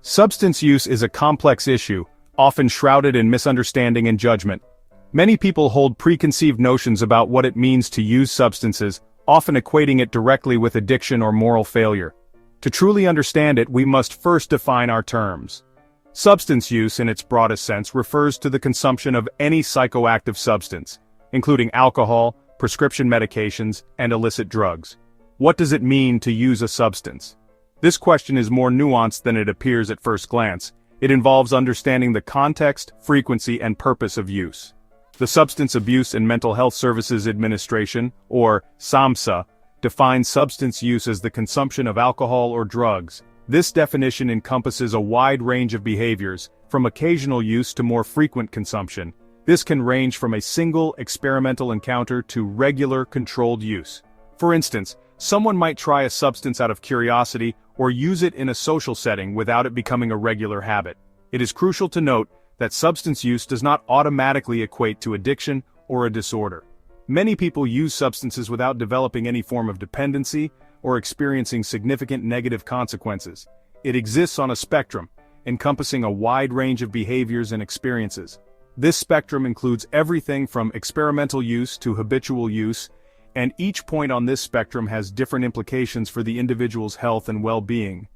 Substance use is a complex issue, often shrouded in misunderstanding and judgment. Many people hold preconceived notions about what it means to use substances, often equating it directly with addiction or moral failure. To truly understand it, we must first define our terms. Substance use in its broadest sense refers to the consumption of any psychoactive substance, including alcohol, prescription medications, and illicit drugs. What does it mean to use a substance? This question is more nuanced than it appears at first glance. It involves understanding the context, frequency, and purpose of use. The Substance Abuse and Mental Health Services Administration, or SAMHSA, defines substance use as the consumption of alcohol or drugs. This definition encompasses a wide range of behaviors, from occasional use to more frequent consumption. This can range from a single, experimental encounter to regular, controlled use. For instance, someone might try a substance out of curiosity or use it in a social setting without it becoming a regular habit. It is crucial to note that substance use does not automatically equate to addiction or a disorder. Many people use substances without developing any form of dependency or experiencing significant negative consequences. It exists on a spectrum, encompassing a wide range of behaviors and experiences. This spectrum includes everything from experimental use to habitual use, and each point on this spectrum has different implications for the individual's health and well-being.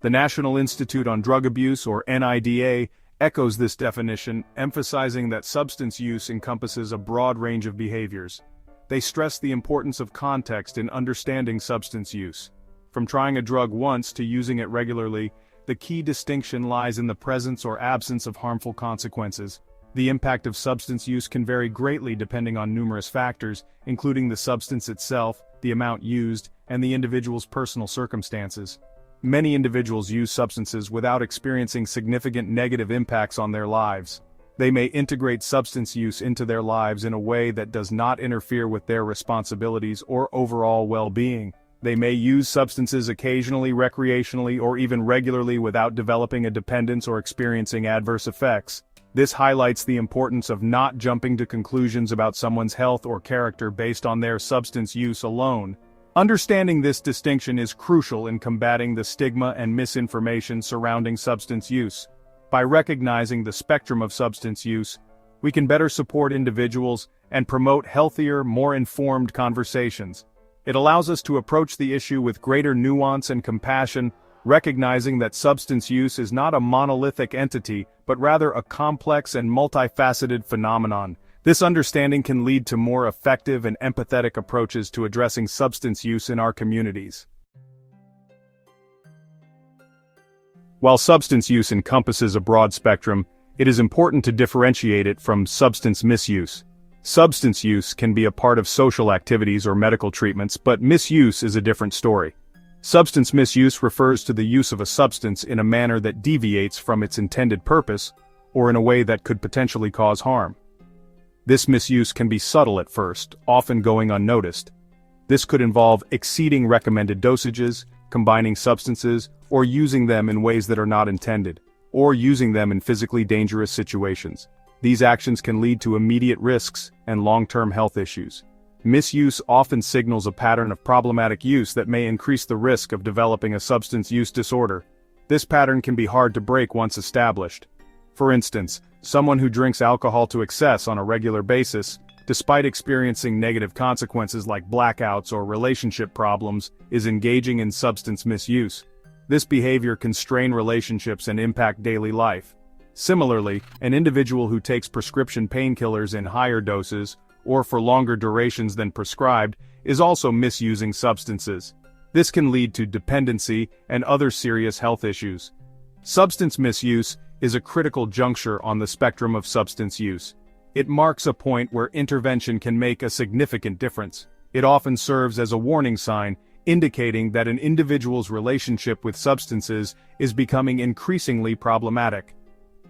The National Institute on Drug Abuse, or NIDA, echoes this definition, emphasizing that substance use encompasses a broad range of behaviors. They stress the importance of context in understanding substance use. From trying a drug once to using it regularly, the key distinction lies in the presence or absence of harmful consequences. The impact of substance use can vary greatly depending on numerous factors, including the substance itself, the amount used, and the individual's personal circumstances. Many individuals use substances without experiencing significant negative impacts on their lives. They may integrate substance use into their lives in a way that does not interfere with their responsibilities or overall well-being. They may use substances occasionally, recreationally, or even regularly without developing a dependence or experiencing adverse effects. This highlights the importance of not jumping to conclusions about someone's health or character based on their substance use alone. Understanding this distinction is crucial in combating the stigma and misinformation surrounding substance use. By recognizing the spectrum of substance use, we can better support individuals and promote healthier, more informed conversations. It allows us to approach the issue with greater nuance and compassion, recognizing that substance use is not a monolithic entity, but rather a complex and multifaceted phenomenon. This understanding can lead to more effective and empathetic approaches to addressing substance use in our communities. While substance use encompasses a broad spectrum, it is important to differentiate it from substance misuse. Substance use can be a part of social activities or medical treatments, but misuse is a different story. Substance misuse refers to the use of a substance in a manner that deviates from its intended purpose, or in a way that could potentially cause harm. This misuse can be subtle at first, often going unnoticed. This could involve exceeding recommended dosages, combining substances, or using them in ways that are not intended, or using them in physically dangerous situations. These actions can lead to immediate risks and long-term health issues. Misuse often signals a pattern of problematic use that may increase the risk of developing a substance use disorder. This pattern can be hard to break once established. For instance, someone who drinks alcohol to excess on a regular basis, despite experiencing negative consequences like blackouts or relationship problems, is engaging in substance misuse. This behavior can strain relationships and impact daily life. Similarly, an individual who takes prescription painkillers in higher doses, or for longer durations than prescribed, is also misusing substances. This can lead to dependency and other serious health issues. Substance misuse is a critical juncture on the spectrum of substance use. It marks a point where intervention can make a significant difference. It often serves as a warning sign, indicating that an individual's relationship with substances is becoming increasingly problematic.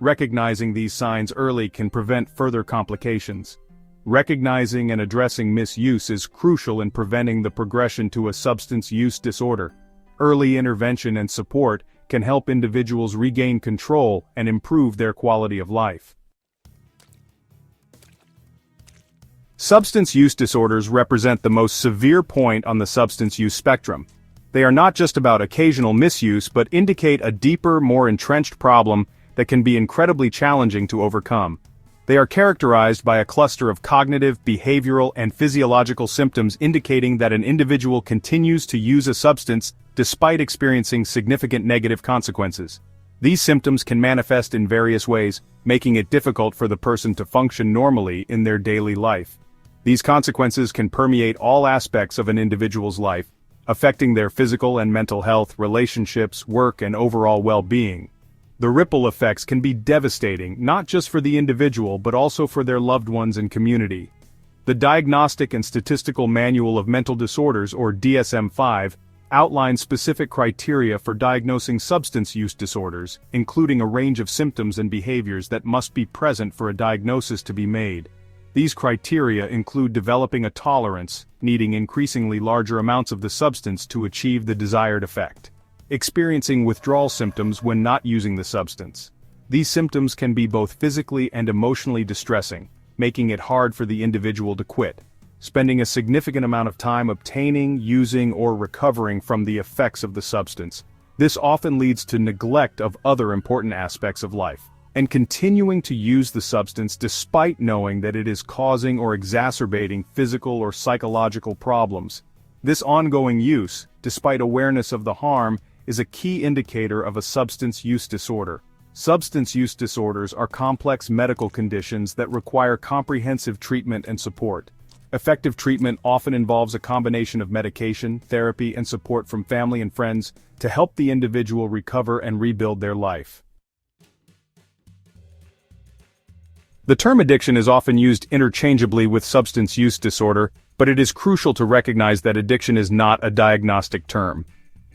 Recognizing these signs early can prevent further complications. Recognizing and addressing misuse is crucial in preventing the progression to a substance use disorder. Early intervention and support can help individuals regain control and improve their quality of life. Substance use disorders represent the most severe point on the substance use spectrum. They are not just about occasional misuse but indicate a deeper, more entrenched problem that can be incredibly challenging to overcome. They are characterized by a cluster of cognitive, behavioral, and physiological symptoms indicating that an individual continues to use a substance despite experiencing significant negative consequences. These symptoms can manifest in various ways, making it difficult for the person to function normally in their daily life. These consequences can permeate all aspects of an individual's life, affecting their physical and mental health, relationships, work, and overall well-being. The ripple effects can be devastating, not just for the individual but also for their loved ones and community. The Diagnostic and Statistical Manual of Mental Disorders, or DSM-5, outlines specific criteria for diagnosing substance use disorders, including a range of symptoms and behaviors that must be present for a diagnosis to be made. These criteria include developing a tolerance, needing increasingly larger amounts of the substance to achieve the desired effect. Experiencing withdrawal symptoms when not using the substance. These symptoms can be both physically and emotionally distressing, making it hard for the individual to quit. Spending a significant amount of time obtaining, using, or recovering from the effects of the substance. This often leads to neglect of other important aspects of life. And continuing to use the substance despite knowing that it is causing or exacerbating physical or psychological problems. This ongoing use, despite awareness of the harm, is a key indicator of a substance use disorder. Substance use disorders are complex medical conditions that require comprehensive treatment and support. Effective treatment often involves a combination of medication, therapy, and support from family and friends to help the individual recover and rebuild their life. The term addiction is often used interchangeably with substance use disorder, but it is crucial to recognize that addiction is not a diagnostic term.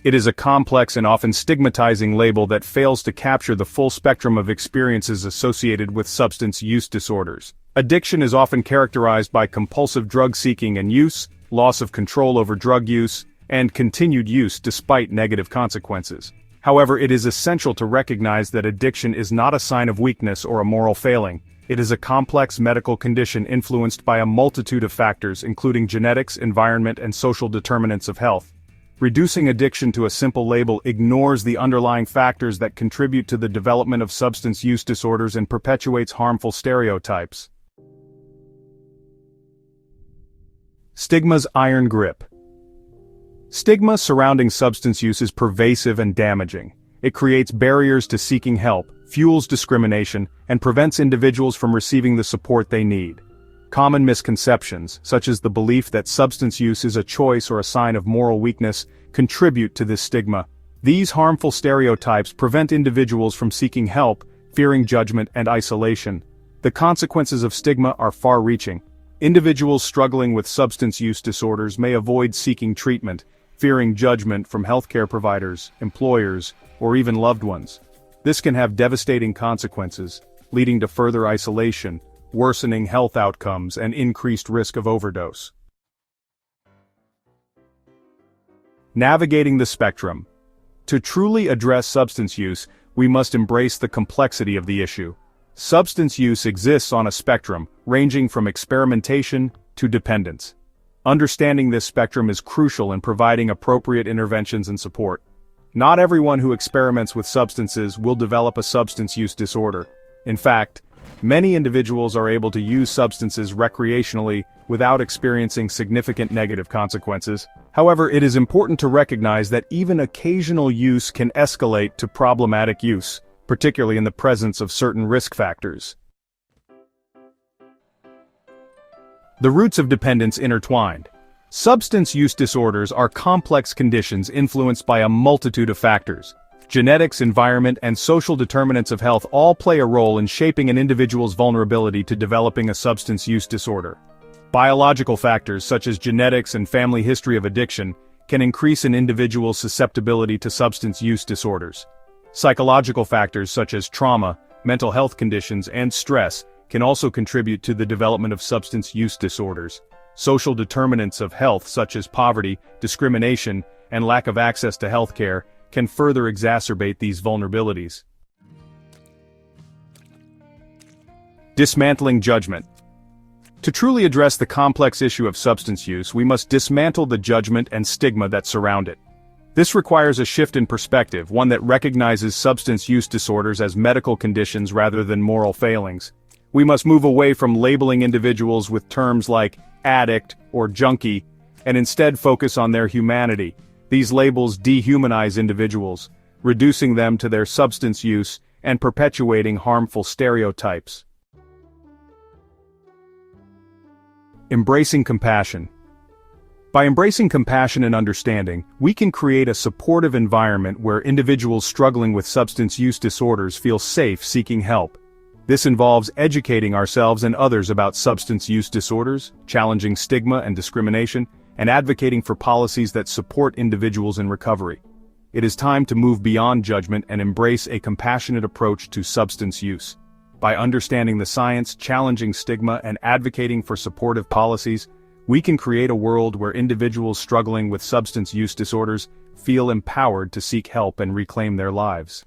It is a complex and often stigmatizing label that fails to capture the full spectrum of experiences associated with substance use disorders. Addiction is often characterized by compulsive drug seeking and use, loss of control over drug use, and continued use despite negative consequences. However, it is essential to recognize that addiction is not a sign of weakness or a moral failing. It is a complex medical condition influenced by a multitude of factors including genetics, environment, and social determinants of health. Reducing addiction to a simple label ignores the underlying factors that contribute to the development of substance use disorders and perpetuates harmful stereotypes. Stigma's iron grip. Stigma surrounding substance use is pervasive and damaging. It creates barriers to seeking help, fuels discrimination, and prevents individuals from receiving the support they need. Common misconceptions, such as the belief that substance use is a choice or a sign of moral weakness, contribute to this stigma. These harmful stereotypes prevent individuals from seeking help, fearing judgment and isolation. The consequences of stigma are far-reaching. Individuals struggling with substance use disorders may avoid seeking treatment, fearing judgment from healthcare providers, employers, or even loved ones. This can have devastating consequences, leading to further isolation, worsening health outcomes, and increased risk of overdose. Navigating the spectrum. To truly address substance use, we must embrace the complexity of the issue. Substance use exists on a spectrum, ranging from experimentation to dependence. Understanding this spectrum is crucial in providing appropriate interventions and support. Not everyone who experiments with substances will develop a substance use disorder. In fact, many individuals are able to use substances recreationally without experiencing significant negative consequences. However, it is important to recognize that even occasional use can escalate to problematic use, particularly in the presence of certain risk factors. The roots of dependence intertwined. Substance use disorders are complex conditions influenced by a multitude of factors. Genetics, environment, and social determinants of health all play a role in shaping an individual's vulnerability to developing a substance use disorder. Biological factors such as genetics and family history of addiction can increase an individual's susceptibility to substance use disorders. Psychological factors such as trauma, mental health conditions, and stress can also contribute to the development of substance use disorders. Social determinants of health such as poverty, discrimination, and lack of access to healthcare can further exacerbate these vulnerabilities. Dismantling judgment. To truly address the complex issue of substance use, we must dismantle the judgment and stigma that surround it. This requires a shift in perspective, one that recognizes substance use disorders as medical conditions rather than moral failings. We must move away from labeling individuals with terms like addict or junkie, and instead focus on their humanity. These labels dehumanize individuals, reducing them to their substance use and perpetuating harmful stereotypes. Embracing compassion. By embracing compassion and understanding, we can create a supportive environment where individuals struggling with substance use disorders feel safe seeking help. This involves educating ourselves and others about substance use disorders, challenging stigma and discrimination, and advocating for policies that support individuals in recovery. It is time to move beyond judgment and embrace a compassionate approach to substance use. By understanding the science, challenging stigma, and advocating for supportive policies, we can create a world where individuals struggling with substance use disorders feel empowered to seek help and reclaim their lives.